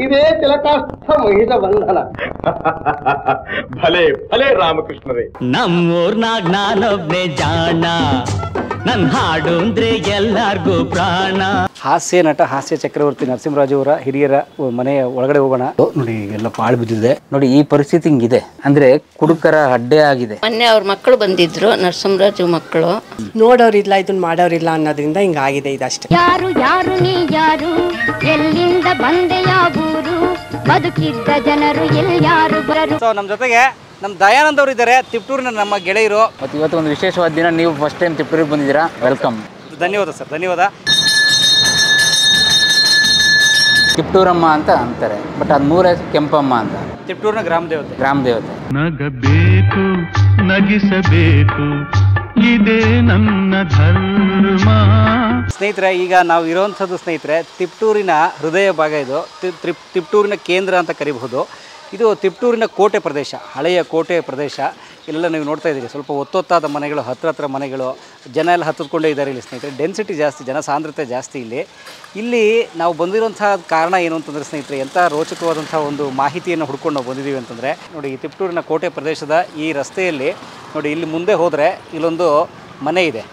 ಇದೇ ತಿಲಕಾಸ್ಥ ಮಹಿಷ ಬಂಧನ. ಭಲೆ ಭಲೆ ರಾಮಕೃಷ್ಣರೇ. ನಮ್ಮೂರ್ನಾಗ ನಾನೊಬ್ನೇ ಜಾಣ, ನನ್ ಹಾಡು ಅಂದ್ರೆ ಎಲ್ಲಾರ್ಗೂ ಪ್ರಾಣ. ಹಾಸ್ಯ ನಟ ಹಾಸ್ಯ ಚಕ್ರವರ್ತಿ ನರಸಿಂಹರಾಜು ಅವರ ಹಿರಿಯರ ಮನೆಯ ಒಳಗಡೆ ಹೋಗೋಣ. ನೋಡಿ ಎಲ್ಲ ಪಾಳು ಬಿದ್ದಿದೆ. ನೋಡಿ ಈ ಪರಿಸ್ಥಿತಿ ಹಿಂಗಿದೆ ಅಂದ್ರೆ ಕುಡುಕರ ಅಡ್ಡೆ ಆಗಿದೆ. ಮೊನ್ನೆ ಅವ್ರ ಮಕ್ಕಳು ಬಂದಿದ್ರು, ನರಸಿಂಹರಾಜು ಮಕ್ಕಳು. ನೋಡೋರಿಲ್ಲ, ಇದನ್ನ ಮಾಡೋರಿಲ್ಲ ಅನ್ನೋದ್ರಿಂದ ಹಿಂಗಾಗಿದೆ ಇದಷ್ಟೇ. ಯಾರು ಯಾರು ನೀ ಯಾರು, ಎಲ್ಲಿಂದ ಬಂದೆ ಯಾವೂರು, ಬದುಕಿದ್ದ ಜನರು ಎಲ್ಯಾರು ಬರರು. ನಮ್ಮ ಜೊತೆಗೆ ನಮ್ಮ ದಯಾನಂದ್ ಅವರು ಇದ್ದಾರೆ, ತಿಪ್ಟೂರಿನ ನಮ್ಮ ಗೆಳೆಯರು. ಮತ್ತು ಇವತ್ತು ಒಂದು ವಿಶೇಷವಾದ ದಿನ. ನೀವು ಫಸ್ಟ್ ಟೈಮ್ ತಿಪ್ಟೂರಿಗೆ ಬಂದಿದ್ದೀರಾ, ವೆಲ್ಕಮ್. ಧನ್ಯವಾದ ಸರ್, ಧನ್ಯವಾದ. ತಿಪ್ಟೂರಮ್ಮ ಅಂತ ಅಂತಾರೆ, ಬಟ್ ಅದು ಮೂಲ ಕೆಂಪಮ್ಮ ಅಂತ. ತಿಪ್ಟೂರಿನ ಗ್ರಾಮ ದೇವತೆ. ಗ್ರಾಮ ದೇವತೆ. ನಗಬೇಕು ನಗಿಸಬೇಕು, ಇದೇ ನನ್ನ ಧರ್ಮ. ಸ್ನೇಹಿತರೆ, ಈಗ ನಾವು ಇರೋವಂಥದ್ದು ಸ್ನೇಹಿತರೆ ತಿಪ್ಟೂರಿನ ಹೃದಯ ಭಾಗ. ಇದು ತಿಪ್ಟೂರಿನ ಕೇಂದ್ರ ಅಂತ ಕರಿಬಹುದು. ಇದು ತಿಪ್ಟೂರಿನ ಕೋಟೆ ಪ್ರದೇಶ, ಹಳೆಯ ಕೋಟೆ ಪ್ರದೇಶ. ಇಲ್ಲೆಲ್ಲ ನೀವು ನೋಡ್ತಾ ಇದ್ದೀರಿ, ಸ್ವಲ್ಪ ಒತ್ತೊತ್ತಾದ ಮನೆಗಳು, ಹತ್ರ ಮನೆಗಳು, ಜನ ಎಲ್ಲ ಹತ್ತಿದ್ಕೊಂಡೇ ಇದ್ದಾರೆ ಇಲ್ಲಿ ಸ್ನೇಹಿತರೆ. ಡೆನ್ಸಿಟಿ ಜಾಸ್ತಿ, ಜನ ಸಾಂದ್ರತೆ ಜಾಸ್ತಿ ಇಲ್ಲಿ ನಾವು ಬಂದಿರೋಂಥ ಕಾರಣ ಏನು ಅಂತಂದರೆ ಸ್ನೇಹಿತರೆ, ಎಂಥ ರೋಚಕವಾದಂಥ ಒಂದು ಮಾಹಿತಿಯನ್ನು ಹುಡ್ಕೊಂಡು ನಾವು ಬಂದಿದ್ದೀವಿ ಅಂತಂದರೆ, ನೋಡಿ ಈ ತಿಪ್ಟೂರಿನ ಕೋಟೆ ಪ್ರದೇಶದ ಈ ರಸ್ತೆಯಲ್ಲಿ ನೋಡಿ, ಇಲ್ಲಿ ಮುಂದೆ ಹೋದರೆ ಇಲ್ಲೊಂದು ಮನೆ ಇದೆ,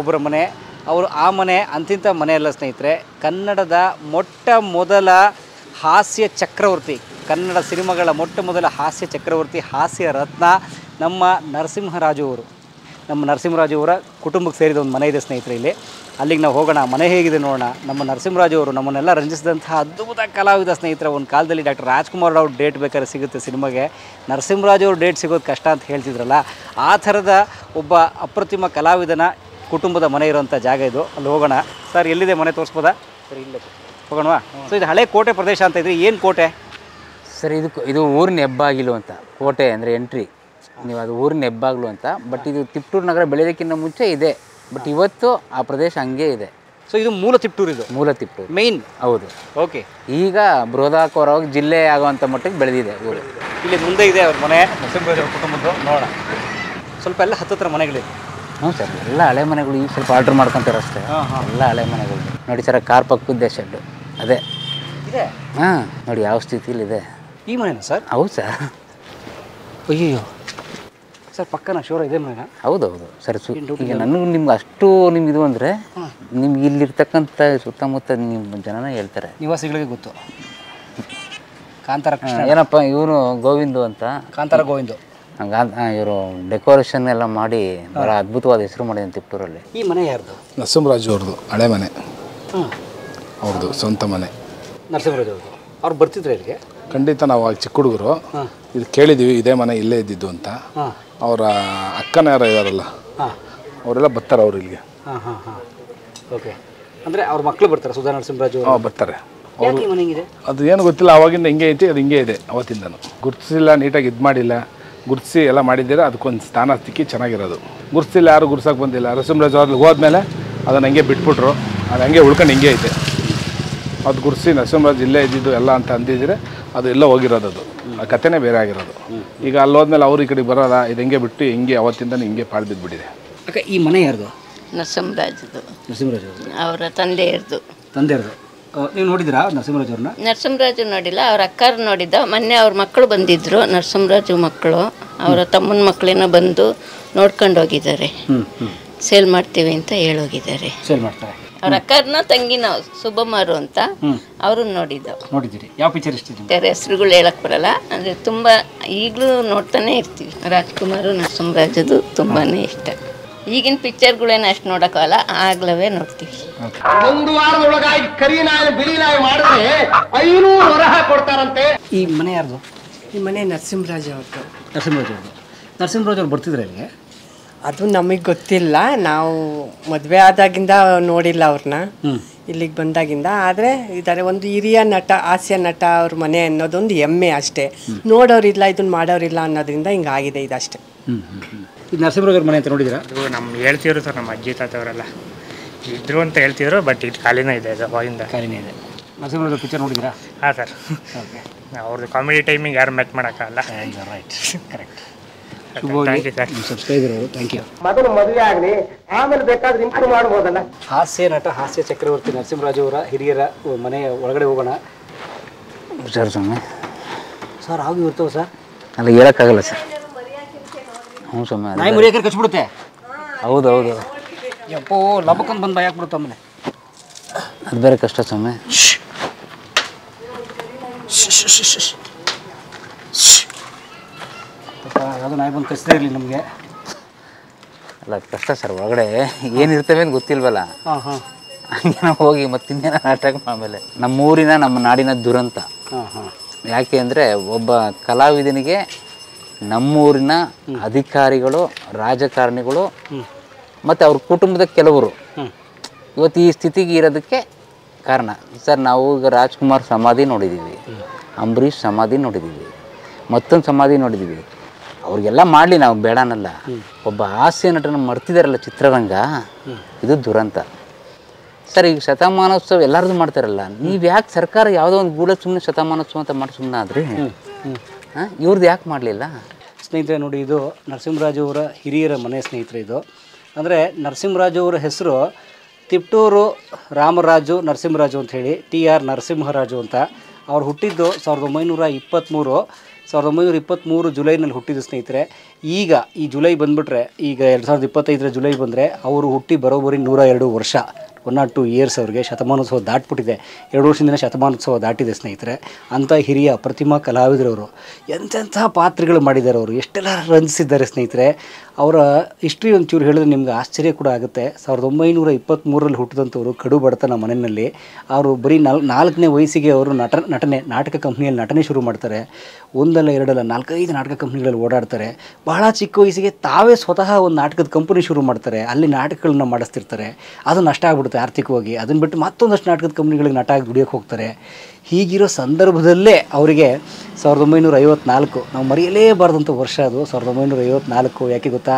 ಒಬ್ಬರ ಮನೆ. ಅವರು ಆ ಮನೆ ಅಂತಿಂಥ ಮನೆಯಲ್ಲ ಸ್ನೇಹಿತರೆ, ಕನ್ನಡದ ಮೊಟ್ಟ ಮೊದಲ ಹಾಸ್ಯ ಚಕ್ರವರ್ತಿ, ಕನ್ನಡ ಸಿನಿಮಾಗಳ ಮೊಟ್ಟ ಮೊದಲ ಹಾಸ್ಯ ಚಕ್ರವರ್ತಿ, ಹಾಸ್ಯ ರತ್ನ ನಮ್ಮ ನರಸಿಂಹರಾಜು ಅವರು. ನಮ್ಮ ನರಸಿಂಹರಾಜು ಅವರ ಕುಟುಂಬಕ್ಕೆ ಸೇರಿದ ಒಂದು ಮನೆ ಇದೆ ಸ್ನೇಹಿತರೆ ಇಲ್ಲಿ. ಅಲ್ಲಿಗೆ ನಾವು ಹೋಗೋಣ, ಮನೆ ಹೇಗಿದೆ ನೋಡೋಣ. ನಮ್ಮ ನರಸಿಂಹರಾಜು ಅವರು ನಮ್ಮನ್ನೆಲ್ಲ ರಂಜಿಸಿದಂತಹ ಅದ್ಭುತ ಕಲಾವಿದ ಸ್ನೇಹಿತರೆ. ಒಂದು ಕಾಲದಲ್ಲಿ ಡಾಕ್ಟರ್ ರಾಜ್ಕುಮಾರ್ ಅವ್ರ ಡೇಟ್ ಬೇಕಾದ್ರೆ ಸಿಗುತ್ತೆ ಸಿನಿಮಾಗೆ, ನರಸಿಂಹರಾಜು ಅವ್ರ ಡೇಟ್ ಸಿಗೋದು ಕಷ್ಟ ಅಂತ ಹೇಳ್ತಿದ್ರಲ್ಲ, ಆ ಥರದ ಒಬ್ಬ ಅಪ್ರತಿಮ ಕಲಾವಿದನ ಕುಟುಂಬದ ಮನೆ ಇರೋಂಥ ಜಾಗ ಇದು. ಅಲ್ಲಿ ಹೋಗೋಣ. ಸರ್, ಎಲ್ಲಿದೆ ಮನೆ, ತೋರಿಸ್ಬೋದಾ? ಸರಿ, ಇಲ್ಲೇ ಹೋಗೋಣವಾ? ಸೊ ಇದು ಹಳೆ ಕೋಟೆ ಪ್ರದೇಶ ಅಂತ ಇದ್ರಿ. ಏನು ಕೋಟೆ ಸರ್? ಇದು ಊರಿನ ಹೆಬ್ಬಾಗಿಲು ಅಂತ. ಕೋಟೆ ಅಂದರೆ ಎಂಟ್ರಿ, ನೀವು ಅದು ಊರಿನ ಹೆಬ್ಬಾಗಿಲು ಅಂತ. ಬಟ್ ಇದು ತಿಪ್ಟೂರು ನಗರ ಬೆಳೆಯೋದಕ್ಕಿಂತ ಮುಂಚೆ ಇದೆ, ಬಟ್ ಇವತ್ತು ಆ ಪ್ರದೇಶ ಹಂಗೆ ಇದೆ. ಸೊ ಇದು ಮೂಲ ತಿಪ್ಟೂರು, ಇದು ಮೂಲ ತಿಪ್ಟೂರು ಮೇನ್. ಹೌದು. ಓಕೆ. ಈಗ ಬೃಹದಾಕಾರವಾಗಿ ಜಿಲ್ಲೆ ಆಗುವಂಥ ಮಟ್ಟಿಗೆ ಬೆಳೆದಿದೆ ಊರು. ಇಲ್ಲಿ ಮುಂದೆ ಇದೆ ಅವ್ರ ಮನೆ, ನರಸಿಂಹರಾಜು ಅವ್ರ ಕುಟುಂಬದ್ದು. ನೋಡೋಣ, ಸ್ವಲ್ಪ ಎಲ್ಲ ಹತ್ತಿರ ಮನೆಗಳಿದೆ. ಹ್ಞೂ ಸರ್, ಎಲ್ಲ ಹಳೆ ಮನೆಗಳು. ಈಗ ಸ್ವಲ್ಪ ಆರ್ಡ್ರ್ ಮಾಡ್ಕೊತಾರೆ ಅಷ್ಟೇ. ಎಲ್ಲ ಹಳೆ ಮನೆಗಳು ನೋಡಿ ಸರ್. ಕಾರ್ ಪಕ್ಕದ್ದೇ ಶೆಡ್ಡು ಅದೇ ಇದೆ. ಹಾಂ, ನೋಡಿ ಯಾವ ಸ್ಥಿತಿಲಿದೆ ಈ ಮನೆನಾ ಸರ್? ಹೌದು ಸರ್. ಅಯ್ಯೋ ಸರ್, ಪಕ್ಕನ ಶೋರ ಇದೆ ಮನೆನಾ? ಹೌದೌದು ಸರ್. ಈಗ ನನಗೂ ನಿಮ್ಗೆ ಅಷ್ಟು ನಿಮ್ಗೆ ಇದು ಅಂದರೆ, ನಿಮ್ಗೆ ಇಲ್ಲಿರ್ತಕ್ಕಂಥ ಸುತ್ತಮುತ್ತ ನಿಮ್ಮ ಜನನ ಹೇಳ್ತಾರೆ, ನಿವಾಸಿಗಳಿಗೆ ಗೊತ್ತು. ಕಾಂತಾರ ಕೃಷ್ಣ ಏನಪ್ಪ ಇವನು ಗೋವಿಂದು ಅಂತ, ಕಾಂತಾರ ಗೋವಿಂದು. ಇವರು ಡೆಕೋರೇಷನ್ ಎಲ್ಲ ಮಾಡಿ ಭಾಳ ಅದ್ಭುತವಾದ ಹೆಸರು ಮಾಡಿದೆ ತಿಪ್ಟೂರಲ್ಲಿ. ಈ ಮನೆ ಯಾರ್ದು? ನರಸಿಂಹರಾಜು ಅವ್ರದ್ದು ಹಳೆ ಮನೆ, ಅವ್ರದ್ದು ಸ್ವಂತ ಮನೆ. ನರಸಿಂಹರಾಜು ಅವ್ರದ್ದು. ಅವ್ರು ಬರ್ತಿದ್ರು ಇಲ್ಲಿಗೆ? ಖಂಡಿತ. ನಾವು ಆಗ ಚಿಕ್ಕ ಹುಡುಗರು ಇದು ಕೇಳಿದ್ದೀವಿ, ಇದೇ ಮನೆ ಇಲ್ಲೇ ಇದ್ದಿದ್ದು ಅಂತ. ಅವರ ಅಕ್ಕನ ಯಾರು ಇದಾರಲ್ಲ, ಅವರೆಲ್ಲ ಬರ್ತಾರೆ ಅವ್ರು ಇಲ್ಲಿಗೆ. ಓಕೆ. ಅಂದರೆ ಅವ್ರ ಮಕ್ಕಳು ಬರ್ತಾರೆ, ಸುಧಾ ನರಸಿಂಹರಾಜು ಬರ್ತಾರೆ. ಮನೆಗಿದೆ ಅದು ಏನು ಗೊತ್ತಿಲ್ಲ, ಅವಾಗಿಂದ ಹಿಂಗೆ ಐತಿ, ಅದು ಹಿಂಗೆ ಇದೆ ಅವತ್ತಿಂದನು. ಗುರ್ತಿಸಿಲ್ಲ, ನೀಟಾಗಿ ಇದು ಮಾಡಿಲ್ಲ, ಗುರ್ತಿಸಿ ಎಲ್ಲ ಮಾಡಿದ್ದೀರ. ಅದಕ್ಕೊಂದು ಸ್ಥಾನ ಸಿಕ್ಕಿ ಚೆನ್ನಾಗಿರೋದು. ಗುರ್ತಿಸಿಲ್ಲ, ಯಾರು ಗುರ್ಸೋಕೆ ಬಂದಿಲ್ಲ. ನರಸಿಂಹರಾಜು ಅವ್ರಿಗೆ ಹೋದ್ಮೇಲೆ ಅದನ್ನು ಹಂಗೆ ಬಿಟ್ಬಿಟ್ರು, ಅದು ಹಂಗೆ ಉಳ್ಕೊಂಡು ಹಿಂಗೆ ಐತೆ. ಅದು ಗುರ್ಸಿ ನರಸಿಂಹರಾಜು ಇಲ್ಲೇ ಇದ್ದಿದ್ದು ಎಲ್ಲ ಅಂತ ಅಂದಿದ್ರೆ ಅದು ಎಲ್ಲ ಹೋಗಿರೋದು. ಅದು ಆ ಕಥೆನೇ ಬೇರೆ ಆಗಿರೋದು. ಈಗ ಅಲ್ಲಿ ಹೋದ್ಮೇಲೆ ಅವ್ರು ಈ ಕಡೆ ಬರೋಲ್ಲ, ಇದು ಹಿಂಗೆ ಬಿಟ್ಟು ಹಿಂಗೆ ಅವತ್ತಿಂದ ಹಿಂಗೆ ಪಾಳು ಬಿದ್ದುಬಿಟ್ಟಿದೆ. ಅಕ್ಕ, ಈ ಮನೆ ಯಾರ್ದು? ನರಸಿಂಹರಾಜದು. ನರಸಿಂಹರಾಜು ಅವರ ತಂದೆಯರ್ದು. ತಂದೆಯರ್ದು. ನೀವು ನೋಡಿದ್ರಾ ನರಸಿಂಹರಾಜು ಅವ್ರನ್ನ? ನರಸಿಂಹರಾಜು ನೋಡಿಲ್ಲ, ಅವ್ರ ಅಕ್ಕಾರು ನೋಡಿದ್ದ. ಮೊನ್ನೆ ಅವ್ರ ಮಕ್ಕಳು ಬಂದಿದ್ರು, ನರಸಿಂಹರಾಜು ಮಕ್ಕಳು. ಅವರ ತಮ್ಮನ ಮಕ್ಕಳೇನೋ ಬಂದು ನೋಡ್ಕೊಂಡು ಹೋಗಿದ್ದಾರೆ. ಸೇಲ್ ಮಾಡ್ತೀವಿ ಅಂತ ಹೇಳೋಗಿದ್ದಾರೆ. ಸೇಲ್ ಮಾಡ್ತಾರೆ. ಅವ್ರ ಅಕ್ಕರ್ನ ತಂಗಿನ ಸುಬ್ಬಮ್ಮಾರು ಅಂತ, ಅವರು ನೋಡಿದ್ದೀರಿ. ಯಾವ ಪಿಕ್ಚರ್ ಇಷ್ಟ? ಹೆಸರುಗಳು ಹೇಳಕ್ ಬರಲ್ಲ, ಅಂದರೆ ತುಂಬ ಈಗಲೂ ನೋಡ್ತಾನೆ ಇರ್ತೀವಿ. ರಾಜ್ಕುಮಾರು ನರಸಿಂಹರಾಜದು ತುಂಬಾ ಇಷ್ಟ. ಈಗಿನ ಪಿಕ್ಚರ್ಗಳೇನು ಅಷ್ಟು ನೋಡೋಕ್ಕಲ್ಲ, ಆಗ್ಲವೇ ನೋಡ್ತೀವಿ. ಒಂದು ವಾರದೊಳಗಾಗಿ ಕರಿ ನಾಯಿ ಬಿಳಿ ನಾಯಿ ಮಾಡಿದ್ರೆ 500 ವರಹ ಕೊಡ್ತಾರಂತೆ. ಈ ಮನೆ ಯಾರ್ದು? ಈ ಮನೆ ನರಸಿಂಹರಾಜು ಅವ್ರದ್ದು. ನರಸಿಂಹರಾಜು ಅವ್ರದ್ದು. ನರಸಿಂಹರಾಜು ಅವ್ರು ಬರ್ತಿದ್ರೆ ಇಲ್ಲಿಗೆ? ಅದು ನಮಗೆ ಗೊತ್ತಿಲ್ಲ, ನಾವು ಮದುವೆ ಆದಾಗಿಂದ ನೋಡಿಲ್ಲ ಅವ್ರನ್ನ, ಇಲ್ಲಿಗೆ ಬಂದಾಗಿಂದ. ಆದರೆ ಇದ್ದಾರೆ, ಒಂದು ಹಿರಿಯ ನಟ, ಹಾಸ್ಯ ನಟ ಅವ್ರ ಮನೆ ಅನ್ನೋದೊಂದು ಹೆಮ್ಮೆ ಅಷ್ಟೇ. ನೋಡೋರಿಲ್ಲ, ಇದನ್ನ ಮಾಡೋರಿಲ್ಲ ಅನ್ನೋದ್ರಿಂದ ಹಿಂಗಾಗಿದೆ ಇದಷ್ಟೇ. ಇದು ನರಸಿಂಹರಾಜು ಅವ್ರ ಮನೆ ಅಂತ ನೋಡಿದ್ದೀರಾ? ಇದು ನಮ್ಮ ಹೇಳ್ತಿದ್ರು ಸರ್, ನಮ್ಮ ಅಜ್ಜಿ ತಾತವರೆಲ್ಲ ಇದ್ರು ಅಂತ ಹೇಳ್ತಿದ್ರು. ಬಟ್ ಇದು ಖಾಲಿನೇ ಇದೆ, ಅದು ಅವಾಗಿಂದ ಖಾಲಿನೇ ಇದೆ. ನರಸಿಂಹರಾಜು ಪಿಕ್ಚರ್ ನೋಡಿದ್ದೀರಾ? ಹಾಂ ಸರ್. ಓಕೆ. ಅವ್ರದ್ದು ಕಾಮಿಡಿ ಟೈಮಿಂಗ್ ಯಾರು ಮ್ಯಾಚ್ ಮಾಡೋಕ್ಕಲ್ಲ. Right, correct. Subscriber, thank you. ಮೊದಲು ಮದುವೆ ಆಗಲಿ, ಆಮೇಲೆ ಬೇಕಾದ್ರೆ ಇಂಪ್ರೂವ್ ಮಾಡ್ಬೋದಲ್ಲ. ಹಾಸ್ಯ ನಟ ಹಾಸ್ಯ ಚಕ್ರವರ್ತಿ ನರಸಿಂಹರಾಜು ಅವರ ಹಿರಿಯರ ಮನೆಯ ಒಳಗಡೆ ಹೋಗೋಣ. ಸರ್ ಸ್ವಾಮಿ. ಸರ್ ಹಾಗೆ ಇರ್ತವೆ ಸರ್. ಅಲ್ಲ ಹೇಳೋಕ್ಕಾಗಲ್ಲ ಸರ್. ಹ್ಞೂ ಸ್ವಾಮಿ. ನಾಯಿ ಮರಿಯಾಕೆ ಕಚ್ಬಿಡುತ್ತೆ. ಹೌದು ಹೌದು. ಯಪ್ಪೋ ಲಬಕ್ಕಂತ ಬಂದು ಬಾಯಾಕ್ಬಿಡುತ್ತೆ ಆಮೇಲೆ. ಅದು ಬೇರೆ ಕಷ್ಟ ಸ್ವಾಮಿ. ಅದು ನಾಯಿ ಬಂದು ಕಚ್ತಾ ಇರಲಿ ನಮಗೆ. ಅಲ್ಲ ಅದು ಕಷ್ಟ ಸರ್. ಒಳಗಡೆ ಏನಿರ್ತವೆ ಅಂತ ಗೊತ್ತಿಲ್ವಲ್ಲ. ಹಂಗೆ ನಾವು ಹೋಗಿ ಮತ್ತಿನ್ನೇನ ನಾಟಕ ಆಮೇಲೆ ನಮ್ಮೂರಿನ ನಮ್ಮ ನಾಡಿನ ದುರಂತ. ಯಾಕೆ ಅಂದರೆ ಒಬ್ಬ ಕಲಾವಿದನಿಗೆ ನಮ್ಮೂರಿನ ಅಧಿಕಾರಿಗಳು, ರಾಜಕಾರಣಿಗಳು ಮತ್ತು ಅವ್ರ ಕುಟುಂಬದ ಕೆಲವರು ಇವತ್ತು ಈ ಸ್ಥಿತಿಗೆ ಇರೋದಕ್ಕೆ ಕಾರಣ. ಸರ್ ನಾವು ಈಗ ರಾಜ್ಕುಮಾರ್ ಸಮಾಧಿ ನೋಡಿದ್ದೀವಿ, ಅಂಬರೀಷ್ ಸಮಾಧಿ ನೋಡಿದ್ದೀವಿ, ಮತ್ತೊಂದು ಸಮಾಧಿ ನೋಡಿದ್ದೀವಿ. ಅವ್ರಿಗೆಲ್ಲ ಮಾಡಲಿ, ನಾವು ಬೇಡನಲ್ಲ. ಒಬ್ಬ ಹಾಸ್ಯ ನಟನ ಮರ್ತಿದಾರಲ್ಲ ಚಿತ್ರರಂಗ, ಇದು ದುರಂತ ಸರ್. ಈಗ ಶತಮಾನೋತ್ಸವ ಎಲ್ಲರದು ಮಾಡ್ತಾರಲ್ಲ, ನೀವು ಯಾಕೆ ಸರ್ಕಾರ ಯಾವುದೋ ಒಂದು ಗೂಢ ಸುಮ್ಮನೆ ಶತಮಾನೋತ್ಸವ ಅಂತ ಮಾಡಿ ಸುಮ್ಮನೆ ಆದ್ರಿ? ಇವ್ರದ್ದು ಯಾಕೆ ಮಾಡಲಿಲ್ಲ? ಸ್ನೇಹಿತರೆ ನೋಡಿ, ಇದು ನರಸಿಂಹರಾಜು ಅವರ ಹಿರಿಯರ ಮನೆ ಸ್ನೇಹಿತರೆ. ಇದು ಅಂದರೆ ನರಸಿಂಹರಾಜು ಅವರ ಹೆಸರು ತಿಪ್ಟೂರು ರಾಮರಾಜು ನರಸಿಂಹರಾಜು ಅಂಥೇಳಿ, TR ನರಸಿಂಹರಾಜು ಅಂತ. ಅವ್ರು ಹುಟ್ಟಿದ್ದು 1923 ಜುಲೈನಲ್ಲಿ ಹುಟ್ಟಿದ್ದು ಸ್ನೇಹಿತರೆ. ಈಗ ಈ ಜುಲೈ ಬಂದುಬಿಟ್ರೆ, ಈಗ 2025 ಜುಲೈ ಬಂದರೆ ಅವರು ಹುಟ್ಟಿ ಬರೋಬ್ಬರಿ 102 ವರ್ಷ, 102 ಇಯರ್ಸ್ ಅವ್ರಿಗೆ. ಶತಮಾನೋತ್ಸವ ದಾಟ್ಬಿಟ್ಟಿದೆ, 2 ವರ್ಷದಿಂದ ಶತಮಾನೋತ್ಸವ ದಾಟಿದೆ ಸ್ನೇಹಿತರೆ. ಅಂಥ ಹಿರಿಯ ಪ್ರತಿಮಾ ಕಲಾವಿದರವರು ಎಂತೆಂಥ ಪಾತ್ರಗಳು ಮಾಡಿದ್ದಾರೆ, ಅವರು ಎಷ್ಟೆಲ್ಲ ರಂಜಿಸಿದ್ದಾರೆ ಸ್ನೇಹಿತರೆ. ಅವರ ಹಿಸ್ಟ್ರಿ ಒಂಚೂರು ಹೇಳಿದ್ರೆ ನಿಮ್ಗೆ ಆಶ್ಚರ್ಯ ಕೂಡ ಆಗುತ್ತೆ. 1923 ಹುಟ್ಟಿದಂಥವ್ರು, ಕಡು ಬಡತನ ಮನೆಯಲ್ಲಿ. ಅವರು ಬರೀ 4ನೇ ವಯಸ್ಸಿಗೆ ಅವರು ನಾಟಕ ಕಂಪ್ನಿಯಲ್ಲಿ ನಟನೆ ಶುರು ಮಾಡ್ತಾರೆ. ಒಂದಲ್ಲ ಎರಡಲ್ಲ 4-5 ನಾಟಕ ಕಂಪ್ನಿಗಳಲ್ಲಿ ಓಡಾಡ್ತಾರೆ. ಬಹಳ ಚಿಕ್ಕ ವಯಸ್ಸಿಗೆ ತಾವೇ ಸ್ವತಃ ಒಂದು ನಾಟಕದ ಕಂಪನಿ ಶುರು ಮಾಡ್ತಾರೆ, ಅಲ್ಲಿ ನಾಟಕಗಳನ್ನ ಮಾಡಿಸ್ತಿರ್ತಾರೆ. ಅದು ನಷ್ಟ ಆಗ್ಬಿಡುತ್ತೆ ಆರ್ಥಿಕವಾಗಿ. ಅದನ್ನು ಬಿಟ್ಟು ಮತ್ತೊಂದಷ್ಟು ನಾಟಕದ ಕಂಪ್ನಿಗಳಿಗೆ ನಟ ಆಗಿ ದುಡಿಯೋಕ್ಕೆ ಹೋಗ್ತಾರೆ. ಹೀಗಿರೋ ಸಂದರ್ಭದಲ್ಲೇ ಅವರಿಗೆ 1954, ನಾವು ಮರೆಯಲೇಬಾರ್ದಂಥ ವರ್ಷ ಅದು 1954. ಯಾಕೆ ಗೊತ್ತಾ?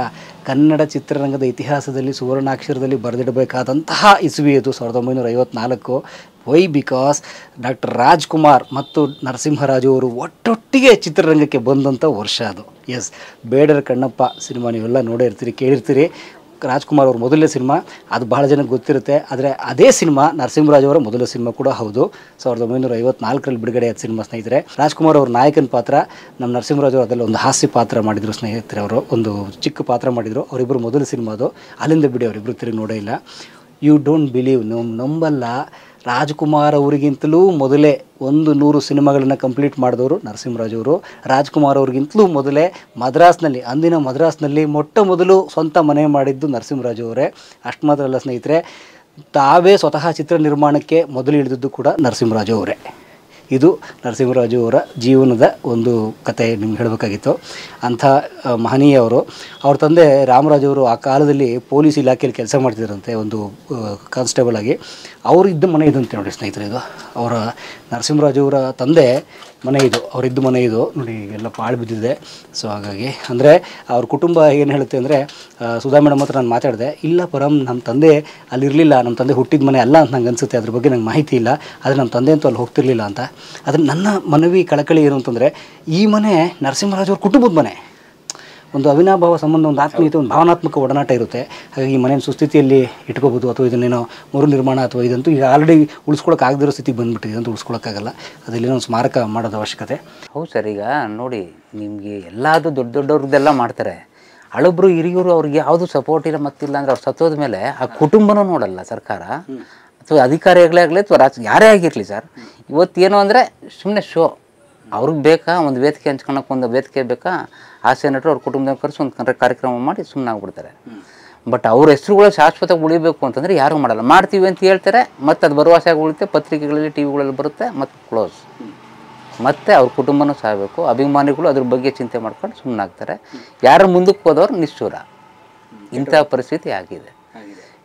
ಕನ್ನಡ ಚಿತ್ರರಂಗದ ಇತಿಹಾಸದಲ್ಲಿ ಸುವರ್ಣಾಕ್ಷರದಲ್ಲಿ ಬರೆದಿಡಬೇಕಾದಂತಹ ಇಸ್ವಿ ಅದು 1954. ವೈ? ಬಿಕಾಸ್ ಡಾಕ್ಟರ್ ರಾಜ್ಕುಮಾರ್ ಮತ್ತು ನರಸಿಂಹರಾಜು ಅವರು ಒಟ್ಟೊಟ್ಟಿಗೆ ಚಿತ್ರರಂಗಕ್ಕೆ ಬಂದಂಥ ವರ್ಷ ಅದು. ಎಸ್, ಬೇಡರ ಕಣ್ಣಪ್ಪ ಸಿನಿಮಾ ನೀವೆಲ್ಲ ನೋಡೇ ಇರ್ತೀರಿ, ಕೇಳಿರ್ತೀರಿ. ರಾಜ್ಕುಮಾರ್ ಅವ್ರ ಮೊದಲನೇ ಸಿನಿಮಾ, ಅದು ಬಹಳ ಜನಕ್ಕೆ ಗೊತ್ತಿರುತ್ತೆ. ಆದರೆ ಅದೇ ಸಿನಿಮಾ ನರಸಿಂಹರಾಜು ಅವರ ಮೊದಲ ಸಿನಿಮಾ ಕೂಡ ಹೌದು. 1954 ಬಿಡುಗಡೆ ಆದ ಸಿನಿಮಾ ಸ್ನೇಹಿತರೆ. ರಾಜ್ಕುಮಾರ್ ಅವ್ರ ನಾಯಕನ ಪಾತ್ರ, ನಮ್ಮ ನರಸಿಂಹರಾಜು ಅದರಲ್ಲಿ ಒಂದು ಹಾಸ್ಯ ಪಾತ್ರ ಮಾಡಿದರು ಸ್ನೇಹಿತರೆ. ಅವರು ಒಂದು ಚಿಕ್ಕ ಪಾತ್ರ ಮಾಡಿದರು. ಅವರಿಬ್ಬರು ಮೊದಲ ಸಿನಿಮಾ ಅದು. ಅಲ್ಲಿಂದ ಬಿಡಿ ಅವರಿಬ್ಬರು ತಿರುಗಿ ನೋಡೇ ಇಲ್ಲ. ಯು ಡೋಂಟ್ ಬಿಲೀವ್, ನಂಬಲ್ಲ, ರಾಜ್ಕುಮಾರ್ ಅವರಿಗಿಂತಲೂ ಮೊದಲೇ 100 ಸಿನಿಮಾಗಳನ್ನು ಕಂಪ್ಲೀಟ್ ಮಾಡಿದವರು ನರಸಿಂಹರಾಜು ಅವರು. ರಾಜ್ಕುಮಾರ್ ಅವ್ರಿಗಿಂತಲೂ ಮೊದಲೇ ಅಂದಿನ ಮದ್ರಾಸ್ನಲ್ಲಿ ಮೊಟ್ಟ ಮೊದಲು ಸ್ವಂತ ಮನೆ ಮಾಡಿದ್ದು ನರಸಿಂಹರಾಜು ಅವರೇ. ಅಷ್ಟು ಮಾತ್ರ ಅಲ್ಲ ಸ್ನೇಹಿತರೆ, ತಾವೇ ಸ್ವತಃ ಚಿತ್ರ ನಿರ್ಮಾಣಕ್ಕೆ ಮೊದಲು ಇಳಿದಿದ್ದು ಕೂಡ ನರಸಿಂಹರಾಜು ಅವರೇ. ಇದು ನರಸಿಂಹರಾಜು ಅವರ ಜೀವನದ ಒಂದು ಕತೆ ನಿಮ್ಗೆ ಹೇಳಬೇಕಾಗಿತ್ತು. ಅಂಥ ಮಹನೀಯವರು. ಅವ್ರ ತಂದೆ ರಾಮರಾಜು ಅವರು ಆ ಕಾಲದಲ್ಲಿ ಪೊಲೀಸ್ ಇಲಾಖೆಯಲ್ಲಿ ಕೆಲಸ ಮಾಡ್ತಿದ್ರಂತೆ, ಒಂದು ಕಾನ್ಸ್ಟೇಬಲ್ ಆಗಿ. ಅವರು ಇದ್ದ ಮನೆ ಇದಂತೆ ನೋಡಿ ಸ್ನೇಹಿತರೆ. ಇದು ಅವರ ನರಸಿಂಹರಾಜು ಅವರ ತಂದೆ ಮನೆ ಇದು, ಅವರಿದ್ದ ಮನೆ ಇದು ನೋಡಿ. ಎಲ್ಲ ಪಾಳು ಬಿದ್ದಿದೆ. ಸೊ ಹಾಗಾಗಿ ಅಂದರೆ ಅವ್ರ ಕುಟುಂಬ ಏನು ಹೇಳುತ್ತೆ ಅಂದರೆ, ಸುಧಾ ಮೇಡಮ್ ಹತ್ರ ನಾನು ಮಾತಾಡಿದೆ. ಇಲ್ಲ ಪರಂ, ನಮ್ಮ ತಂದೆ ಅಲ್ಲಿರಲಿಲ್ಲ, ನಮ್ಮ ತಂದೆ ಹುಟ್ಟಿದ ಮನೆ ಅಲ್ಲ ಅಂತ ನಂಗೆ ಅನಿಸುತ್ತೆ, ಅದ್ರ ಬಗ್ಗೆ ನಂಗೆ ಮಾಹಿತಿ ಇಲ್ಲ. ಆದರೆ ನಮ್ಮ ತಂದೆ ಅಂತೂ ಅಲ್ಲಿ ಹೋಗ್ತಿರ್ಲಿಲ್ಲ ಅಂತ. ಆದರೆ ನನ್ನ ಮನವಿ ಕಳಕಳಿ ಏನು ಅಂತಂದರೆ, ಈ ಮನೆ ನರಸಿಂಹರಾಜು ಅವ್ರ ಕುಟುಂಬದ ಮನೆ. ಒಂದು ಅವಿನಾಭಾವ ಸಂಬಂಧ, ಒಂದು ಆತ್ಮೀಯತೆ, ಒಂದು ಭಾವನಾತ್ಮಕ ಒಡನಾಟ ಇರುತ್ತೆ. ಹಾಗಾಗಿ ಈ ಮನೆಯ ಸುಸ್ಥಿತಿಯಲ್ಲಿ ಇಟ್ಕೋಬೋದು, ಅಥವಾ ಇದನ್ನೇನೋ ಮರು ನಿರ್ಮಾಣ ಅಥವಾ ಇದಂತೂ ಈಗ ಆಲ್ರೆಡಿ ಉಳಿಸ್ಕೊಳಕ್ಕೆ ಆಗದಿರೋ ಸ್ಥಿತಿಗೆ ಬಂದುಬಿಟ್ಟಿದೆ, ಇದಂತೂ ಉಳಿಸ್ಕೊಳಕ್ಕಾಗಲ್ಲ. ಅದರಲ್ಲಿ ಒಂದು ಸ್ಮಾರಕ ಮಾಡೋದು ಅವಶ್ಯಕತೆ. ಹೌದು ಸರ್. ಈಗ ನೋಡಿ, ನಿಮಗೆ ಎಲ್ಲದು ದೊಡ್ಡವ್ರದ್ದೆಲ್ಲ ಮಾಡ್ತಾರೆ. ಹಳಬ್ರು ಹಿರಿಯರು ಅವ್ರಿಗೆ ಯಾವುದು ಸಪೋರ್ಟ್ ಇಲ್ಲ ಮತ್ತಿಲ್ಲ ಅಂದರೆ ಅವ್ರು ಸತ್ತೋದ ಮೇಲೆ ಆ ಕುಟುಂಬನೂ ನೋಡಲ್ಲ ಸರ್ಕಾರ, ಅಥವಾ ಅಧಿಕಾರಿಗಳೇ ಆಗಲಿ ಅಥವಾ ಯಾರೇ ಆಗಿರಲಿ ಸರ್. ಇವತ್ತೇನು ಅಂದರೆ ಸುಮ್ಮನೆ ಶೋ. ಅವ್ರಿಗೆ ಬೇಕಾ ಒಂದು ವೇದಿಕೆ ಹಂಚ್ಕೊಳಕ್ಕೆ, ಒಂದು ವೇದಿಕೆ ಬೇಕಾ, ಹಾಸ್ಯ ನಟರು ಅವ್ರ ಕುಟುಂಬದ ಕರೆಸಿ ಒಂದು ಕಾರ್ಯಕ್ರಮ ಮಾಡಿ ಸುಮ್ಮನೆ ಆಗ್ಬಿಡ್ತಾರೆ. ಬಟ್ ಅವ್ರ ಹೆಸರುಗಳು ಶಾಶ್ವತ ಉಳಿಬೇಕು ಅಂತಂದರೆ ಯಾರೂ ಮಾಡಲ್ಲ. ಮಾಡ್ತೀವಿ ಅಂತ ಹೇಳ್ತಾರೆ, ಮತ್ತು ಅದು ಭರವಸೆಯಾಗಿ ಉಳಿತೆ, ಪತ್ರಿಕೆಗಳಲ್ಲಿ ಟಿವಿಗಳಲ್ಲಿ ಬರುತ್ತೆ, ಮತ್ತು ಕ್ಲೋಸ್. ಮತ್ತು ಅವ್ರ ಕುಟುಂಬನೂ ಸಾಗಬೇಕು. ಅಭಿಮಾನಿಗಳು ಅದ್ರ ಬಗ್ಗೆ ಚಿಂತೆ ಮಾಡ್ಕೊಂಡು ಸುಮ್ಮನಾಗ್ತಾರೆ. ಯಾರು ಮುಂದಕ್ಕೆ ಹೋದವ್ರು ನಿಷ್ಠೂರ. ಇಂಥ ಪರಿಸ್ಥಿತಿ ಆಗಿದೆ.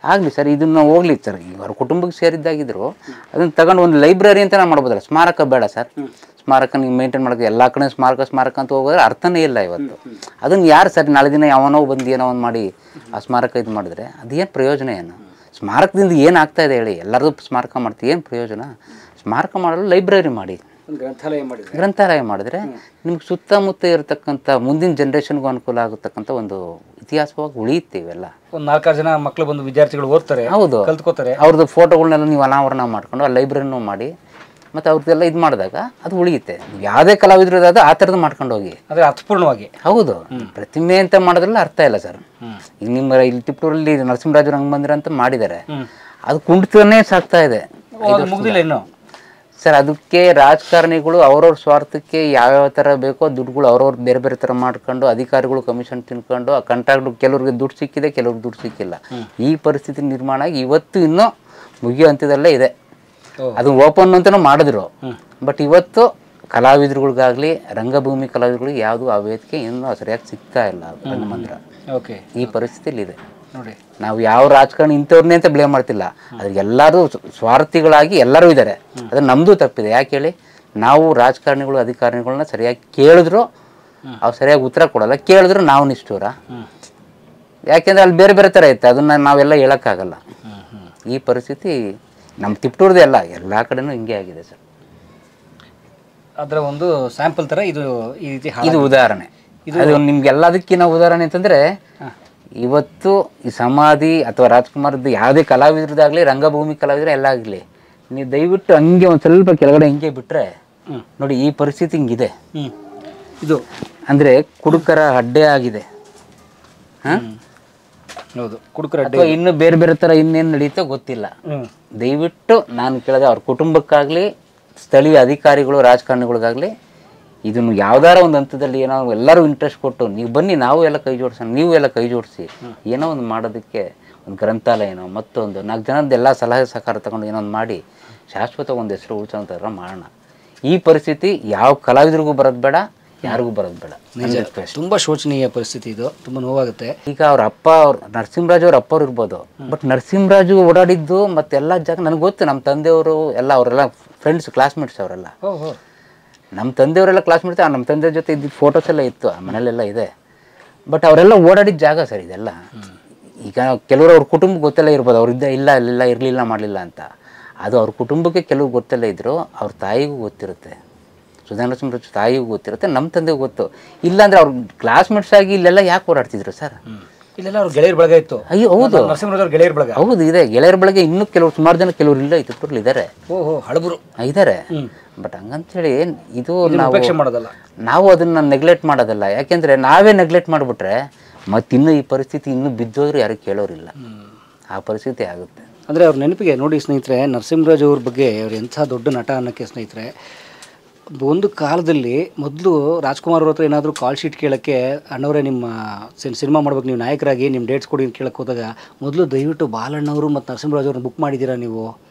ಆಗಲಿ ಸರ್, ಇದನ್ನು ಹೋಗ್ಲಿ ಸರ್. ಈಗ ಅವ್ರ ಕುಟುಂಬಕ್ಕೆ ಸೇರಿದ್ದಾಗಿದ್ರು ಅದನ್ನು ತಗೊಂಡು ಒಂದು ಲೈಬ್ರರಿ ಅಂತ ನಾವು ಮಾಡ್ಬೋದಲ್ಲ. ಸ್ಮಾರಕ ಬೇಡ ಸರ್. ಸ್ಮಾರಕ ನೀವು ಮೇಂಟೈನ್ ಮಾಡೋದು ಎಲ್ಲ ಕಡೆ ಸ್ಮಾರಕ ಅಂತ ಹೋಗೋದ್ರೆ ಅರ್ಥನೇ ಇಲ್ಲ ಇವತ್ತು. ಅದನ್ನು ಯಾರು ಸರ್ ನಾಳೆ ದಿನ ಯಾವನೋ ಬಂದು ಏನೋ ಒಂದು ಮಾಡಿ ಆ ಸ್ಮಾರಕ ಇದು ಮಾಡಿದ್ರೆ ಅದೇನು ಪ್ರಯೋಜನ? ಏನು ಸ್ಮಾರಕದಿಂದ ಏನಾಗ್ತಾ ಇದೆ ಹೇಳಿ? ಎಲ್ಲರದು ಸ್ಮಾರಕ ಮಾಡ್ತೀವಿ, ಏನು ಪ್ರಯೋಜನ? ಸ್ಮಾರಕ ಮಾಡಲು ಲೈಬ್ರರಿ ಮಾಡಿ, ಗ್ರಂಥಾಲಯ ಮಾಡಿದ್ರೆ ನಿಮ್ಗೆ ಸುತ್ತಮುತ್ತ ಇರತಕ್ಕಂಥ ಮುಂದಿನ ಜನ್ರೇಷನ್ಗೂ ಅನುಕೂಲ ಆಗತಕ್ಕಂಥ ಒಂದು ಇತಿಹಾಸವಾಗಿ ಉಳಿಯುತ್ತೆ. ಇವೆಲ್ಲ ಒಂದು 4-6 ಜನ ಮಕ್ಕಳು ಬಂದು ವಿದ್ಯಾರ್ಥಿಗಳು ಓದ್ತಾರೆ, ಹೌದು, ಕಲ್ತ್ಕೋತಾರೆ. ಅವ್ರದ್ದು ಫೋಟೋಗಳನ್ನೆಲ್ಲ ನೀವು ಅನಾವರಣ ಮಾಡ್ಕೊಂಡು ಆ ಲೈಬ್ರರಿನೂ ಮಾಡಿ ಮತ್ತು ಅವ್ರದ್ದೆಲ್ಲ ಇದು ಮಾಡಿದಾಗ ಅದು ಉಳಿಯುತ್ತೆ. ಯಾವುದೇ ಕಲಾವಿದ್ರು ಆ ಥರದ್ದು ಮಾಡ್ಕೊಂಡು ಹೋಗಿ ಅಂದರೆ ಅರ್ಥಪೂರ್ಣವಾಗಿ. ಹೌದು, ಪ್ರತಿಮೆ ಅಂತ ಮಾಡೋದ್ರಲ್ಲಿ ಅರ್ಥ ಇಲ್ಲ ಸರ್. ಈಗ ನಿಮ್ಮ ಇಲ್ಲಿ ತಿಪ್ಟೂರಲ್ಲಿ ನರಸಿಂಹರಾಜ ರಂಗಮಂದಿರ ಅಂತ ಮಾಡಿದ್ದಾರೆ, ಅದು ಕುಂಠಿತನೇ ಸಾಕ್ತಾ ಇದೆ. ಮುಗಿದಿಲ್ಲ ಇನ್ನು ಸರ್. ಅದಕ್ಕೆ ರಾಜಕಾರಣಿಗಳು ಅವ್ರವ್ರ ಸ್ವಾರ್ಥಕ್ಕೆ ಯಾವ್ಯಾವ ಥರ ಬೇಕೋ ದುಡ್ಡುಗಳು ಅವ್ರವ್ರು ಬೇರೆ ಬೇರೆ ಥರ ಮಾಡ್ಕೊಂಡು, ಅಧಿಕಾರಿಗಳು ಕಮಿಷನ್ ತಿನ್ಕೊಂಡು, ಆ ಕಾಂಟ್ರಾಕ್ಟ್ ಕೆಲವ್ರಿಗೆ ದುಡ್ಡು ಸಿಕ್ಕಿದೆ, ಕೆಲವ್ರಿಗೆ ದುಡ್ಡು ಸಿಕ್ಕಿಲ್ಲ. ಈ ಪರಿಸ್ಥಿತಿ ನಿರ್ಮಾಣ ಆಗಿ ಇವತ್ತು ಇನ್ನೂ ಮುಗಿಯೋ ಹಂತದಲ್ಲೇ ಇದೆ. ಅದು ಓಪನ್ ಅಂತಲೂ ಮಾಡಿದ್ರು, ಬಟ್ ಇವತ್ತು ಕಲಾವಿದರುಗಳಿಗಾಗಲಿ ರಂಗಭೂಮಿ ಕಲಾವಿದರುಗಳಿಗೆ ಯಾವುದು ಆ ವೇದಿಕೆ ಇನ್ನೂ ಸರಿಯಾಗಿ ಸಿಗ್ತಾ ಇಲ್ಲ ರಂಗಮಂದಿರ. ಈ ಪರಿಸ್ಥಿತಿಲಿ ಇದೆ ನೋಡಿ. ನಾವು ಯಾವ ರಾಜಕಾರಣಿ ಇಂಥವ್ರನ್ನೇ ಅಂತ ಬ್ಲೇಮ್ ಮಾಡ್ತಿಲ್ಲ, ಅದು ಎಲ್ಲರೂ ಸ್ವಾರ್ಥಿಗಳಾಗಿ ಎಲ್ಲರೂ ಇದ್ದಾರೆ. ಅದು ನಮ್ಮದು ತಪ್ಪಿದೆ. ಯಾಕೆ ಹೇಳಿ, ನಾವು ರಾಜಕಾರಣಿಗಳು ಅಧಿಕಾರಿಗಳನ್ನ ಸರಿಯಾಗಿ ಕೇಳಿದ್ರು ಅವ್ರು ಸರಿಯಾಗಿ ಉತ್ತರ ಕೊಡಲ್ಲ, ಕೇಳಿದ್ರು ನಾವು ನಿಷ್ಠೂರ. ಯಾಕೆಂದರೆ ಅಲ್ಲಿ ಬೇರೆ ಬೇರೆ ಥರ ಇತ್ತು, ಅದನ್ನು ನಾವೆಲ್ಲ ಹೇಳೋಕ್ಕಾಗಲ್ಲ. ಈ ಪರಿಸ್ಥಿತಿ ನಮ್ಮ ತಿಪ್ಟೂರ್ದೇ ಅಲ್ಲ, ಎಲ್ಲ ಕಡೆನೂ ಹಿಂಗೆ ಆಗಿದೆ ಸರ್. ಅದರ ಒಂದು ಸ್ಯಾಂಪಲ್ ಥರ ಇದು ಈ ರೀತಿ ಇದು ಉದಾಹರಣೆ. ಇದು ನಿಮ್ಗೆ ಎಲ್ಲದಕ್ಕಿಂತ ಉದಾಹರಣೆ ಅಂತಂದರೆ, ಇವತ್ತು ಈ ಸಮಾಧಿ ಅಥವಾ ರಾಜ್ಕುಮಾರ್ದು ಯಾವುದೇ ಕಲಾವಿದ್ರದ್ದಾಗಲಿ ರಂಗಭೂಮಿ ಕಲಾವಿದ್ರ ಎಲ್ಲ ಆಗಲಿ, ನೀವು ದಯವಿಟ್ಟು ಹಂಗೆ ಒಂದು ಸ್ವಲ್ಪ ಕೆಳಗಡೆ ಹಿಂಗೆ ಬಿಟ್ಟರೆ ನೋಡಿ ಈ ಪರಿಸ್ಥಿತಿ ಹಿಂಗಿದೆ. ಇದು ಅಂದರೆ ಕುಡುಕರ ಅಡ್ಡೆ ಆಗಿದೆ. ಹೌದು, ಕುಡುಕರ ಅಡ್ಡೆ. ಇನ್ನು ಬೇರೆ ಬೇರೆ ಥರ ಇನ್ನೇನು ನಡೀತೋ ಗೊತ್ತಿಲ್ಲ. ದಯವಿಟ್ಟು ನಾನು ಕೇಳಿದೆ, ಅವ್ರ ಕುಟುಂಬಕ್ಕಾಗಲಿ ಸ್ಥಳೀಯ ಅಧಿಕಾರಿಗಳು ರಾಜಕಾರಣಿಗಳಿಗಾಗಲಿ ಇದನ್ನು ಯಾವ್ದಾರ ಒಂದು ಹಂತದಲ್ಲಿ ಏನೋ ಎಲ್ಲರೂ ಇಂಟ್ರೆಸ್ಟ್ ಕೊಟ್ಟು ನೀವು ಬನ್ನಿ, ನಾವು ಎಲ್ಲ ಕೈ ಜೋಡಿಸೋಣ, ನೀವು ಎಲ್ಲ ಕೈ ಜೋಡಿಸಿ ಏನೋ ಒಂದು ಮಾಡೋದಕ್ಕೆ, ಒಂದು ಗ್ರಂಥಾಲಯನೋ ಮತ್ತೊಂದು 4 ಜನದ ಎಲ್ಲ ಸಲಹೆ ಸಹಕಾರ ತಗೊಂಡು ಏನೋ ಒಂದು ಮಾಡಿ ಶಾಶ್ವತ ಒಂದು ಹೆಸರು ಉಳಿಸೋಂಥರ ಮಾಡೋಣ. ಈ ಪರಿಸ್ಥಿತಿ ಯಾವ ಕಲಾವಿದರಿಗೂ ಬರೋದು ಬೇಡ, ಯಾರಿಗೂ ಬರೋದು ಬೇಡ. ತುಂಬ ಶೋಚನೀಯ ಪರಿಸ್ಥಿತಿ ಇದು, ತುಂಬ ನೋವಾಗುತ್ತೆ. ಈಗ ಅವ್ರ ಅಪ್ಪ, ಅವ್ರು ನರಸಿಂಹರಾಜು ಅವ್ರ ಅಪ್ಪವ್ರು ಇರ್ಬೋದು, ಬಟ್ ನರಸಿಂಹರಾಜು ಓಡಾಡಿದ್ದು ಮತ್ತೆಲ್ಲ ಜಾಗ ನನಗೆ ಗೊತ್ತು. ನಮ್ಮ ತಂದೆಯವರು ಎಲ್ಲ ಅವರೆಲ್ಲ ಫ್ರೆಂಡ್ಸ್, ಕ್ಲಾಸ್ಮೇಟ್ಸ್ ಅವರೆಲ್ಲ. ನಮ್ಮ ತಂದೆಯವರೆಲ್ಲ ಕ್ಲಾಸ್ಮೇಟ್ಸ್, ನಮ್ಮ ತಂದೆಯವ್ರ ಜೊತೆ ಇದ್ದಿದ್ದು ಫೋಟೋಸ್ ಎಲ್ಲ ಇತ್ತು, ಆ ಮನೇಲೆಲ್ಲ ಇದೆ. ಬಟ್ ಅವರೆಲ್ಲ ಓಡಾಡಿದ ಜಾಗ ಸರ್ ಇದೆಲ್ಲ. ಈಗ ಕೆಲವರು ಅವ್ರ ಕುಟುಂಬಕ್ಕೆ ಗೊತ್ತೆಲ್ಲ ಇರ್ಬೋದು, ಅವ್ರು ಇರಲಿಲ್ಲ ಮಾಡಲಿಲ್ಲ ಅಂತ. ಅದು ಅವ್ರ ಕುಟುಂಬಕ್ಕೆ ಕೆಲವು ಗೊತ್ತೆಲ್ಲ ಇದ್ದರು, ಅವ್ರ ತಾಯಿಗೂ ಗೊತ್ತಿರುತ್ತೆ, ಸುಧಾನರಸಿಂಹರಾಜು ತಾಯಿಗೂ ಗೊತ್ತಿರುತ್ತೆ, ನಮ್ಮ ತಂದೆಗೂ ಗೊತ್ತು. ಇಲ್ಲಾಂದ್ರೆ ಅವ್ರ ಕ್ಲಾಸ್ಮೇಟ್ಸ್ ಆಗಿ ಇಲ್ಲೆಲ್ಲ ಯಾಕೆ ಓಡಾಡ್ತಿದ್ರು ಸರ್? ಇಲ್ಲೆಲ್ಲ ಅವ್ರ ಗೆಳೆಯರ ಬಳಗ ಇತ್ತು. ಅಯ್ಯೋ ಹೌದು, ನರಸಿಂಹರಾಜ್ ಗೆಳೆಯರ ಬಳಗ. ಹೌದು ಇದೆ, ಗೆಳೆಯರ ಬಳಗ ಇನ್ನೂ ಕೆಲವರು ಸುಮಾರು ಜನ ಕೆಲವರು ಇಲ್ಲ ಇತ್ತು ಇದ್ದಾರೆ. ಹಳಬರು ಇದ್ದಾರೆ. ಬಟ್ ಹಂಗಂತೇಳಿ ಇದು ಮಾಡೋದಲ್ಲ, ನಾವು ಅದನ್ನ ನೆಗ್ಲೆಕ್ಟ್ ಮಾಡೋದಲ್ಲ. ಯಾಕೆಂದ್ರೆ ನಾವೇ ನೆಗ್ಲೆಕ್ಟ್ ಮಾಡಿಬಿಟ್ರೆ ಮತ್ತಿನ್ನೂ ಈ ಪರಿಸ್ಥಿತಿ ಇನ್ನೂ ಬಿದ್ದೋದ್ರು ಯಾರು ಕೇಳೋರಿಲ್ಲ, ಆ ಪರಿಸ್ಥಿತಿ ಆಗುತ್ತೆ. ಅಂದರೆ ಅವ್ರ ನೆನಪಿಗೆ ನೋಡಿ ಸ್ನೇಹಿತರೆ, ನರಸಿಂಹರಾಜ್ ಅವ್ರ ಬಗ್ಗೆ ಅವ್ರು ಎಂಥ ದೊಡ್ಡ ನಟ ಅನ್ನೋಕ್ಕೆ ಸ್ನೇಹಿತರೆ, ಒಂದು ಕಾಲದಲ್ಲಿ ಮೊದಲು ರಾಜ್ಕುಮಾರ್ ಅವ್ರ ಹತ್ರ ಏನಾದರೂ ಕಾಲ್ ಶೀಟ್ ಕೇಳೋಕ್ಕೆ, ಅಣ್ಣವರೇ ನಿಮ್ಮ ಸಿನಿಮಾ ಮಾಡ್ಬೇಕು, ನೀವು ನಾಯಕರಾಗಿ ನಿಮ್ಮ ಡೇಟ್ಸ್ ಕೊಡಿ ಅಂತ ಕೇಳಕ್ಕೆ ಹೋದಾಗ ಮೊದಲು ದಯವಿಟ್ಟು ಬಾಲಣ್ಣವರು ಮತ್ತು ನರಸಿಂಹರಾಜ್ ಅವ್ರನ್ನ ಬುಕ್ ಮಾಡಿದ್ದೀರಾ ನೀವು,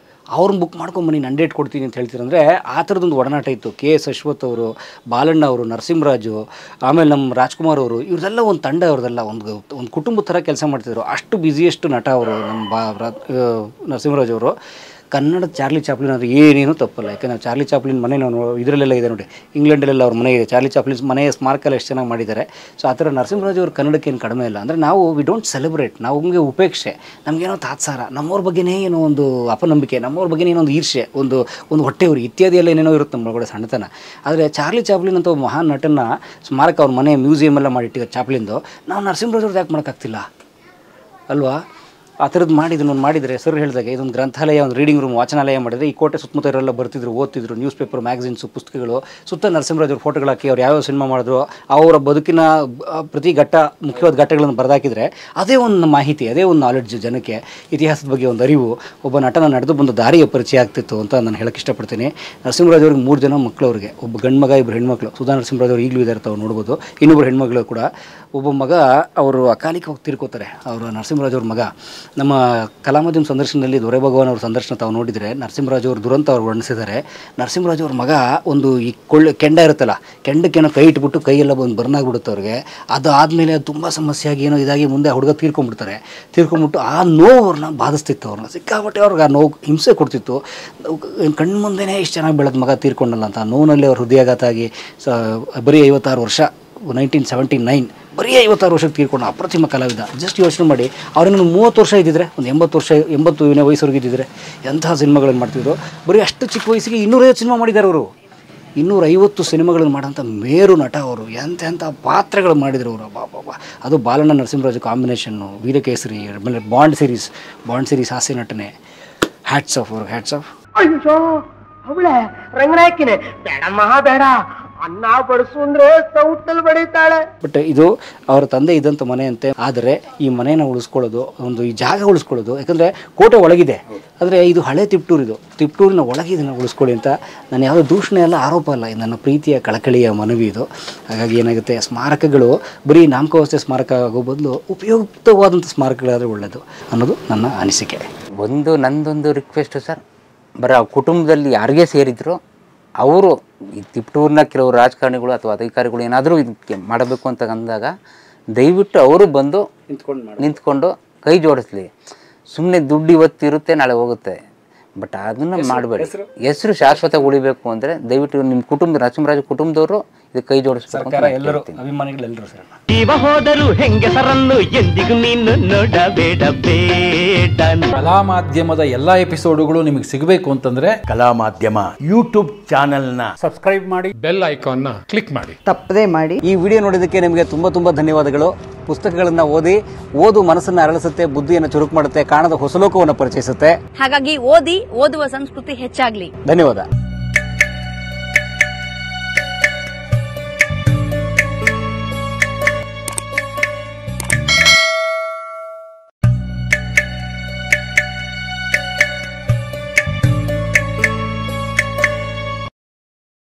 ಅವ್ರನ್ನ ಬುಕ್ ಮಾಡ್ಕೊಂಬನ್ನಿ, ನಾನು ಡೇಟ್ ಕೊಡ್ತೀನಿ ಅಂತ ಹೇಳ್ತೀರಂದರೆ ಆ ಥರದೊಂದು ಒಡನಾಟ ಇತ್ತು. KS ಅಶ್ವಥ್ ಅವರು, ಬಾಲಣ್ಣ ಅವರು, ನರಸಿಂಹರಾಜು, ಆಮೇಲೆ ನಮ್ಮ ರಾಜ್ಕುಮಾರ್ ಅವರು, ಇವ್ರದೆಲ್ಲ ಒಂದು ತಂಡ, ಅವ್ರದೆಲ್ಲ ಒಂದು ಕುಟುಂಬದ ಥರ ಕೆಲಸ ಮಾಡ್ತಿದ್ರು. ಅಷ್ಟು ಬ್ಯುಸಿಯೆಸ್ಟ್ ನಟ ಅವರು ನಮ್ಮ ನರಸಿಂಹರಾಜ್ ಅವರು. ಕನ್ನಡದ ಚಾರ್ಲಿ ಚಾಪ್ಲಿನ್ ಅದು ಏನೇನೂ ತಪ್ಪಲ್ಲ. ಯಾಕಂದರೆ ಚಾರ್ಲಿ ಚಾಪ್ಲಿನ್ ಮನೆ ನಾವು ಇದರಲ್ಲೆಲ್ಲ ಇದೆ ನೋಡಿ, ಇಂಗ್ಲೆಂಡಲ್ಲೆಲ್ಲ ಅವ್ರ ಮನೆ ಇದೆ, ಚಾರ್ಲಿ ಚಾಪ್ಲಿನ್ ಮನೆಯ ಸ್ಮಾರಕ ಎಷ್ಟು ಚೆನ್ನಾಗಿ ಮಾಡಿದ್ದಾರೆ. ಸೊ ಆ ಥರ ನರಸಿಂಹರಾಜ್ ಅವ್ರ ಕನ್ನಡಕ್ಕೆ ಏನು ಕಡಿಮೆ ಇಲ್ಲ. ಅಂದರೆ ನಾವು ವಿ ಡೋಂಟ್ ಸೆಲೆಬ್ರೇಟ್, ನಾವು ನಮಗೆ ಉಪೇಕ್ಷೆ, ನಮಗೇನೋ ತಾತ್ಸಾರ, ನಮ್ಮವ್ರ ಬಗ್ಗೆನೇ ಏನೋ ಒಂದು ಅಪನಂಬಿಕೆ, ನಮ್ಮವ್ರ ಬಗ್ಗೆ ಏನೋ ಒಂದು ಈರ್ಷೆ, ಒಂದು ಹೊಟ್ಟೆವ್ರಿ ಇತ್ಯಾದಿ ಎಲ್ಲ ಏನೇನೋ ಇರುತ್ತೆ ನಮ್ಮೊಳಗಡೆ ಸಣ್ಣತನ. ಆದರೆ ಚಾರ್ಲಿ ಚಾಪ್ಲಿನ್ ಅಂತ ಒಬ್ಬ ಮಹಾನ್ ನಟನ ಸ್ಮಾರಕ ಅವ್ರ ಮನೆ ಮ್ಯೂಸಿಯಮ್ ಎಲ್ಲ ಮಾಡಿಟ್ಟಿದ್ದಾರೆ ಚಾಪ್ಲಿನ್ದು, ನಾವು ನರಸಿಂಹರಾಜ್ ಅವ್ರದ್ದು ಯಾಕೆ ಮಾಡೋಕ್ಕಾಗ್ತಿಲ್ಲ ಅಲ್ವಾ? ಆ ಥರದ್ದು ಮಾಡಿದರೆ ಸರ್ ಹೇಳಿದಾಗ ಇದೊಂದು ಗ್ರಂಥಾಲಯ, ಒಂದು ರೀಡಿಂಗ್ ರೂಮ್, ವಾಚನಾಲಯ ಮಾಡಿದರೆ ಈ ಕೋಟೆ ಸುತ್ತಮುತ್ತ ಇವರೆಲ್ಲ ಬರ್ತಿದ್ರು, ಓದ್ತಿದ್ರು, ನ್ಯೂಸ್ ಪೇಪರ್, ಮ್ಯಾಗಝಿನ್ಸು, ಪುಸ್ತಕಗಳು, ಸುತ್ತ ನರಸಿಂಹರಾಜ್ ಅವ್ರ ಫೋಟೋಗಳು ಹಾಕಿ ಅವ್ರು ಯಾವ್ಯಾವ ಸಿನಿಮಾ ಮಾಡಿದ್ರು ಅವರ ಬದುಕಿನ ಪ್ರತಿ ಮುಖ್ಯವಾದ ಘಟ್ಟಗಳನ್ನು ಬರೆದಾಕಿದರೆ ಅದೇ ಒಂದು ಮಾಹಿತಿ, ಅದೇ ಒಂದು ನಾಲೆಡ್ಜ್, ಜನಕ್ಕೆ ಇತಿಹಾಸದ ಬಗ್ಗೆ ಒಂದು ಅರಿವು, ಒಬ್ಬ ನಟನ ನಡೆದು ಬಂದ ದಾರಿಯ ಪರಿಚಯ ಆಗ್ತಿತ್ತು ಅಂತ ನಾನು ಹೇಳಕ್ಕೆ ಇಷ್ಟಪಡ್ತೀನಿ. ನರಸಿಂಹರಾಜ್ ಅವ್ರಿಗೆ 3 ಜನ ಮಕ್ಕಳು, ಅವ್ರಿಗೆ ಒಬ್ಬ ಗಂಡು ಮಗ, 2 ಹೆಣ್ಮಕ್ಳು. ಸುಧಾ ನರಸಿಂಹರಾಜ್ ಅವರು ಈಗಲೂ ಇದ್ದಾರೆ, ತಾವು ನೋಡ್ಬೋದು. ಇನ್ನೊಬ್ಬರು ಹೆಣ್ಮಗಳು ಕೂಡ. ಒಬ್ಬ ಮಗ ಅವರು ಅಕಾಲಿಕವಾಗಿ ತೀರ್ಕೋತಾರೆ, ಅವರು ನರಸಿಂಹರಾಜ್ ಅವ್ರ ಮಗ. ನಮ್ಮ ಕಲಾಮಾಧ್ಯಮ ಸಂದರ್ಶನದಲ್ಲಿ ದೊರೆ ಭಗವಾನ್ ಅವ್ರ ಸಂದರ್ಶನ ತಾವು ನೋಡಿದರೆ ನರಸಿಂಹರಾಜ್ ಅವ್ರ ದುರಂತ ಅವ್ರು ವರ್ಣಿಸಿದ್ದಾರೆ. ನರಸಿಂಹರಾಜ್ ಅವ್ರ ಮಗ ಒಂದು ಈ ಕೆಂಡ ಇರುತ್ತಲ್ಲ, ಕೆಂಡಕ್ಕೇನೋ ಕೈ ಇಟ್ಬಿಟ್ಟು ಕೈಯೆಲ್ಲ ಬಂದು ಬರ್ನಾಗ್ಬಿಡುತ್ತೆ ಅವ್ರಿಗೆ. ಅದು ಆದಮೇಲೆ ಅದು ತುಂಬ ಸಮಸ್ಯೆ ಆಗಿ ಏನೋ ಇದಾಗಿ ಮುಂದೆ ಹುಡುಗ ತೀರ್ಕೊಂಡ್ಬಿಟ್ಟು ಆ ನೋವು ಅವ್ರನ್ನ ಬಾಧಿಸ್ತಿತ್ತು, ಅವ್ರನ್ನ ಸಿಕ್ಕಾಪಟ್ಟೆ ಅವ್ರಿಗೆ ಆ ನೋವು ಹಿಂಸೆ ಕೊಡ್ತಿತ್ತು. ಕಣ್ಣು ಮುಂದೆನೇ ಇಷ್ಟು ಚೆನ್ನಾಗಿ ಬೆಳೆದ ಮಗ ತೀರ್ಕೊಂಡಲ್ಲ ಅಂತ ನೋವಿನಲ್ಲಿ ಅವ್ರು ಹೃದಯಾಘಾತ ಆಗಿ ಬರೀ 56 ವರ್ಷ, 1979 ಬರೀ 56 ವರ್ಷಕ್ಕೆ ತೀರ್ಕೊಂಡು ಅಪ್ರತಿಮ ಕಲಾವಿದ. ಜಸ್ಟ್ ಯೋಚನೆ ಮಾಡಿ, ಅವ್ರೇನು 30 ವರ್ಷ ಇದ್ದಿದ್ರೆ, ಒಂದು 80 ವಯಸ್ಸವ್ರಿಗೆ ಇದ್ದಿದ್ರೆ ಎಂತಹ ಸಿನಿಮಾಗಳನ್ನು ಮಾಡ್ತಿದ್ರು. ಬರೀ ಅಷ್ಟು ಚಿಕ್ಕ ವಯಸ್ಸಿಗೆ 250 ಸಿನಿಮಾ ಮಾಡಿದ್ದಾರೆ ಅವರು. 250 ಸಿನಿಮಾಗಳನ್ನು ಮಾಡೋಂಥ ಮೇರು ನಟ ಅವರು. ಎಂತೆಂಥ ಪಾತ್ರಗಳು ಮಾಡಿದರು ಅವರು. ಬಾಬಾ, ಅದು ಬಾಲಣ್ಣ ನರಸಿಂಹರಾಜು ಕಾಂಬಿನೇಷನ್ನು, ವೀರಕೇಸರಿ, ಆಮೇಲೆ ಬಾಂಡ್ ಸೀರೀಸ್ ಹಾಸ್ಯ ನಟನೆ. ಹ್ಯಾಟ್ಸ್ ಆಫ್ ಅವ್ರಿಗೆ, ಹ್ಯಾಟ್ಸ್ ಆಫ್. ಅಯ್ಯೋ ಅವಳೆ ರಂಗನಾಯಕಿನೇ ಬೇಡಮ್ಮ ಬೇಡ, ಅನ್ನ ಬಡಿಸು ಅಂದ್ರೆ ಸೌಟಲ್ಲಿ ಬಡಿತಾಳೆ. ಬಟ್ ಇದು ಅವರ ತಂದೆ ಇದ್ದಂಥ ಮನೆ ಅಂತೆ. ಆದರೆ ಈ ಮನೆಯನ್ನು ಉಳಿಸ್ಕೊಳ್ಳೋದು, ಒಂದು ಈ ಜಾಗ ಉಳಿಸ್ಕೊಳ್ಳೋದು, ಯಾಕಂದರೆ ಕೋಟೆ ಒಳಗಿದೆ, ಅಂದರೆ ಇದು ಹಳೆ ತಿಪ್ಟೂರು, ಇದು ತಿಪ್ಟೂರಿನ ಒಳಗೆ ಇದನ್ನು ಉಳಿಸ್ಕೊಳ್ಳಿ ಅಂತ ನಾನು ಯಾವುದೋ ದೂಷಣೆ ಅಲ್ಲ, ಆರೋಪ ಅಲ್ಲ, ನನ್ನ ಪ್ರೀತಿಯ ಕಳಕಳಿಯ ಮನವಿ ಇದು. ಹಾಗಾಗಿ ಏನಾಗುತ್ತೆ, ಸ್ಮಾರಕಗಳು ಬರೀ ನಾಮಕಾವಸ್ಥೆ ಸ್ಮಾರಕ ಆಗೋ ಬದಲು ಉಪಯುಕ್ತವಾದಂಥ ಸ್ಮಾರಕಗಳಾದರೆ ಒಳ್ಳೆಯದು ಅನ್ನೋದು ನನ್ನ ಅನಿಸಿಕೆ. ನಂದೊಂದು ರಿಕ್ವೆಸ್ಟು ಸರ್, ಬರೀ ಆ ಕುಟುಂಬದಲ್ಲಿ ಯಾರಿಗೆ ಸೇರಿದ್ರು ಅವರು ಈ ತಿಪ್ಟೂರಿನ ಕೆಲವು ರಾಜಕಾರಣಿಗಳು ಅಥವಾ ಅಧಿಕಾರಿಗಳು ಏನಾದರೂ ಇದಕ್ಕೆ ಮಾಡಬೇಕು ಅಂತ ಅಂದಾಗ ದಯವಿಟ್ಟು ಅವರು ಬಂದು ನಿಂತ್ಕೊಂಡು ಕೈ ಜೋಡಿಸ್ಲಿ. ಸುಮ್ಮನೆ ದುಡ್ಡು ಇವತ್ತಿರುತ್ತೆ ನಾಳೆ ಹೋಗುತ್ತೆ, ಬಟ್ ಅದನ್ನು ಮಾಡಬೇಡಿ. ಹೆಸರು ಶಾಶ್ವತ ಉಳಿಬೇಕು ಅಂದರೆ ದಯವಿಟ್ಟು ನಿಮ್ಮ ಕುಟುಂಬ ನರಸಿಂಹರಾಜು ಕುಟುಂಬದವರು ಇದು ಕೈ ಜೋಡಿಸ್ಬೇಕು. ಎಲ್ಲರೂ ಅಭಿಮಾನಿಗಳೆಲ್ಲರೂ ಸರ್. ಜೀವ ಹೋದರು ಹೆಂಗಸರನ್ನು ಎಂದಿಗೂ ನೀನು ನೋಡಬೇಡ ಬೇಡ. ಕಲಾ ಮಾಧ್ಯಮದ ಎಲ್ಲಾ ಎಪಿಸೋಡುಗಳು ನಿಮಗೆ ಸಿಗಬೇಕು ಅಂತಂದ್ರೆ ಕಲಾ ಮಾಧ್ಯಮ ಯೂಟ್ಯೂಬ್ ಚಾನೆಲ್ನ ಸಬ್ಸ್ಕ್ರೈಬ್ ಮಾಡಿ, ಬೆಲ್ ಐಕಾನ್ನ ಕ್ಲಿಕ್ ಮಾಡಿ, ತಪ್ಪದೇ ಮಾಡಿ. ಈ ವಿಡಿಯೋ ನೋಡಿದ್ದಕ್ಕೆ ನಿಮಗೆ ತುಂಬ ಧನ್ಯವಾದಗಳು. ಪುಸ್ತಕಗಳನ್ನು ಓದು ಮನಸ್ಸನ್ನು ಅರಳಿಸುತ್ತೆ, ಬುದ್ಧಿಯನ್ನು ಚುರುಕು ಮಾಡುತ್ತೆ, ಕಾಣದ ಹೊಸ ಲೋಕವನ್ನು ಪರಿಚಯಿಸುತ್ತೆ. ಹಾಗಾಗಿ ಓದುವ ಸಂಸ್ಕೃತಿ ಹೆಚ್ಚಾಗ್ಲಿ. ಧನ್ಯವಾದ.